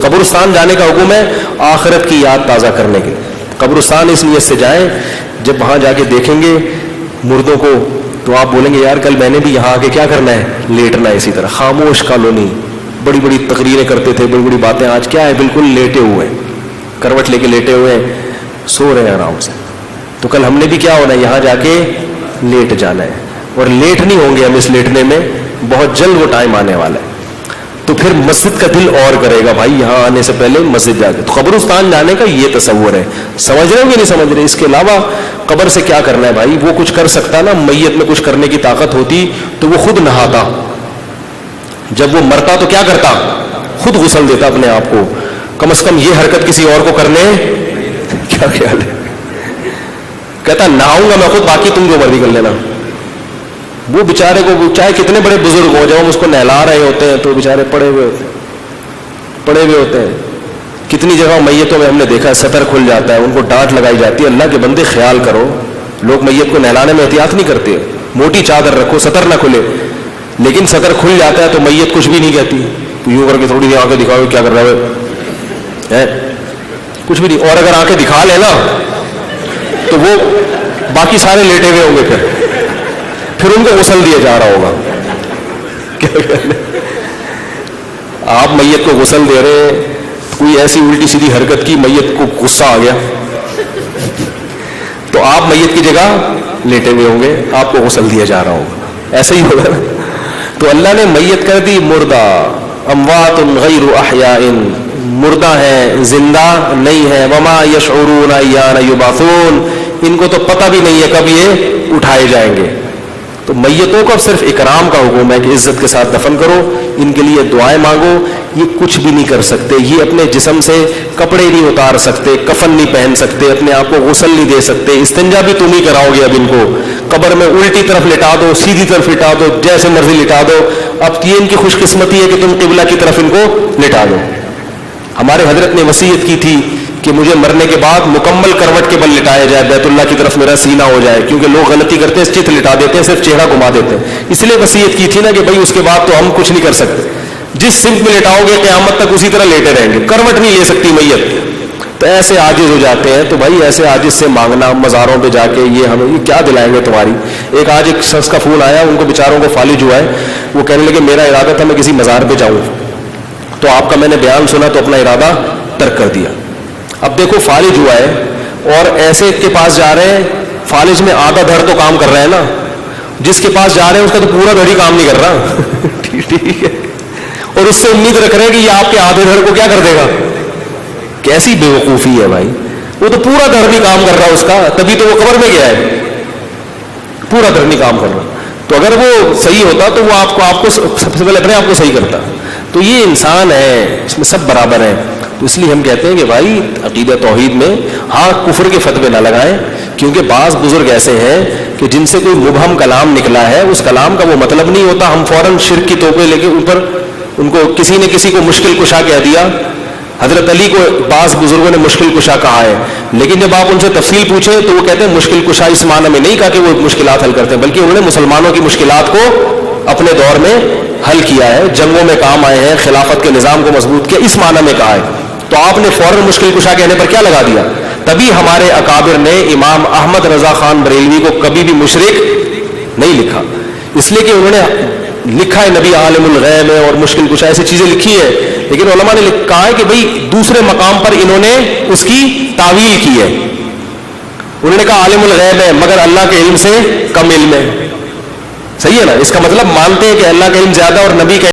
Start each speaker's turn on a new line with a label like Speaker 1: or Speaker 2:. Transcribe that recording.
Speaker 1: قبرستان جانے کا حکم ہے آخرت کی یاد تازہ کرنے کے. قبرستان اس نیت سے جائیں جب وہاں جا کے دیکھیں گے مردوں کو تو آپ بولیں گے یار کل میں نے بھی یہاں آ کے کیا کرنا ہے, لیٹنا ہے. اسی طرح خاموش کالونی, بڑی بڑی تقریریں کرتے تھے, بڑی بڑی باتیں, آج کیا ہے بالکل لیٹے ہوئے ہیں, کروٹ لے کے لیٹے ہوئے ہیں, سو رہے ہیں آرام سے. تو کل ہم نے بھی کیا ہونا ہے, یہاں جا کے لیٹ جانا ہے. اور لیٹ نہیں ہوں گے ہم اس لیٹنے میں, بہت جلد وہ ٹائم آنے والا ہے. تو پھر مسجد کا دل اور کرے گا بھائی یہاں آنے سے پہلے مسجد جا کے. تو قبرستان جانے کا یہ تصور ہے. سمجھ رہے ہو کہ نہیں سمجھ رہے؟ اس کے علاوہ قبر سے کیا کرنا ہے بھائی؟ وہ کچھ کر سکتا نا, میت میں کچھ کرنے کی طاقت ہوتی تو وہ خود نہاتا. جب وہ مرتا تو کیا کرتا؟ خود غسل دیتا اپنے آپ کو. کم از کم یہ حرکت کسی اور کو کرنے کیا خیال ہے؟ کہتا نہاؤں گا میں خود, باقی تم جو مرضی کر لینا. وہ بیچارے کو چاہے کتنے بڑے بزرگ ہو, جب ہم اس کو نہلا رہے ہوتے ہیں تو بیچارے پڑے ہوئے ہوتے ہیں. کتنی جگہ میتوں میں ہم نے دیکھا سطر کھل جاتا ہے, ان کو ڈانٹ لگائی جاتی ہے. اللہ کے بندے خیال کرو, لوگ میت کو نہلانے میں احتیاط نہیں کرتے. موٹی چادر رکھو, سطر نہ کھلے. لیکن سطر کھل جاتا ہے تو میت کچھ بھی نہیں کہتی, یوں کر کے تھوڑی سی آنکھیں دکھاؤ کیا کر رہا ہے, کچھ بھی نہیں. اور اگر آنکھیں دکھا لے نا تو وہ باقی سارے لیٹے ہوئے ہوں گے, پھر ان کو غسل دیا جا رہا ہوگا. آپ میت کو غسل دے رہے, کوئی ایسی الٹی سیدھی حرکت کی, میت کو غصہ آ گیا تو آپ میت کی جگہ لیٹے ہوئے ہوں گے, آپ کو غسل دیا جا رہا ہوگا. ایسا ہی ہوگا. تو اللہ نے میت کر دی مردہ, اموات غیر احیاء, مردہ ہیں زندہ نہیں ہے. وما یشعرون ایان یبعثون, ان کو تو پتہ بھی نہیں ہے کب یہ اٹھائے جائیں گے. تو میتوں کو اب صرف اکرام کا حکم ہے کہ عزت کے ساتھ دفن کرو, ان کے لیے دعائیں مانگو. یہ کچھ بھی نہیں کر سکتے, یہ اپنے جسم سے کپڑے نہیں اتار سکتے, کفن نہیں پہن سکتے, اپنے آپ کو غسل نہیں دے سکتے. استنجا بھی تم ہی کراؤ گے. اب ان کو قبر میں الٹی طرف لٹا دو, سیدھی طرف لٹا دو, جیسے مرضی لٹا دو. اب یہ ان کی خوش قسمتی ہے کہ تم قبلہ کی طرف ان کو لٹا دو. ہمارے حضرت نے وصیت کی تھی کہ مجھے مرنے کے بعد مکمل کروٹ کے بل لٹایا جائے, بیت اللہ کی طرف میرا سینہ ہو جائے, کیونکہ لوگ غلطی کرتے ہیں, چت لٹا دیتے ہیں, صرف چہرہ گھما دیتے ہیں. اس لیے وصیت کی تھی نا کہ بھائی اس کے بعد تو ہم کچھ نہیں کر سکتے, جس سمت میں لٹاؤ گے قیامت تک اسی طرح لیٹے رہیں گے, کروٹ نہیں لے سکتی میت. تو ایسے عاجز ہو جاتے ہیں. تو بھائی ایسے عاجز سے مانگنا مزاروں پہ جا کے, یہ ہمیں یہ کیا دلائیں گے تمہاری. آج ایک شخص کا فون آیا, ان کو بیچاروں کو فالج ہوا ہے. وہ کہنے لگے میرا ارادہ تھا میں کسی مزار پہ جاؤں, تو آپ کا میں نے بیان سنا تو اپنا ارادہ ترک کر دیا. اب دیکھو فالج ہوا ہے اور ایسے کے پاس جا رہے ہیں, فالج میں آدھا دھڑ تو کام کر رہے ہیں نا, جس کے پاس جا رہے ہیں اس کا تو پورا دھڑ ہی کام نہیں کر رہا. ٹھیک ہے, اور اس سے امید رکھ رہے ہیں کہ یہ آپ کے آدھے دھڑ کو کیا کر دے گا. کیسی بے وقوفی ہے بھائی. وہ تو پورا دھڑ نہیں کام کر رہا اس کا, تبھی تو وہ قبر میں گیا ہے, پورا دھڑ نہیں کام کر رہا. تو اگر وہ صحیح ہوتا تو وہ آپ کو سب سے پہلے اپنے آپ کو صحیح کرتا. تو یہ انسان ہے, اس میں سب برابر ہیں. تو اس لیے ہم کہتے ہیں کہ بھائی عقیدہ توحید میں ہاں کفر کے فتوے نہ لگائیں, کیونکہ بعض بزرگ ایسے ہیں کہ جن سے کوئی مبہم کلام نکلا ہے, اس کلام کا وہ مطلب نہیں ہوتا, ہم فوراً شرک کی توپے لے کے اوپر ان کو کسی نے کسی کو مشکل کشا کہہ دیا. حضرت علی کو بعض بزرگوں نے مشکل کشا کہا ہے, لیکن جب آپ ان سے تفصیل پوچھیں تو وہ کہتے ہیں مشکل کشا اس معنی میں نہیں کہا کہ وہ مشکلات حل کرتے ہیں, بلکہ انہوں نے مسلمانوں کی مشکلات کو اپنے دور میں حل کیا ہے, جنگوں میں کام آئے ہیں, خلافت کے نظام کو مضبوط کیا, اس معنی میں کہا ہے. تو آپ نے فوراً مشکل کشا کہنے پر کیا لگا دیا. تبھی ہمارے اکابر نے امام احمد رضا خان بریلوی کو کبھی بھی مشرک نہیں لکھا, اس لیے کہ انہوں نے لکھا ہے نبی عالم الغیب ہے اور مشکل کشا ایسی چیزیں لکھی ہے, لیکن علماء نے کہا ہے کہ بھئی دوسرے مقام پر انہوں نے اس کی تعویل کی ہے. انہوں نے کہا عالم الغیب ہے مگر اللہ کے علم سے کم علم ہے. صحیح ہے نا, اس کا مطلب مانتے ہیں کہ اللہ کا علم زیادہ اور نبی کا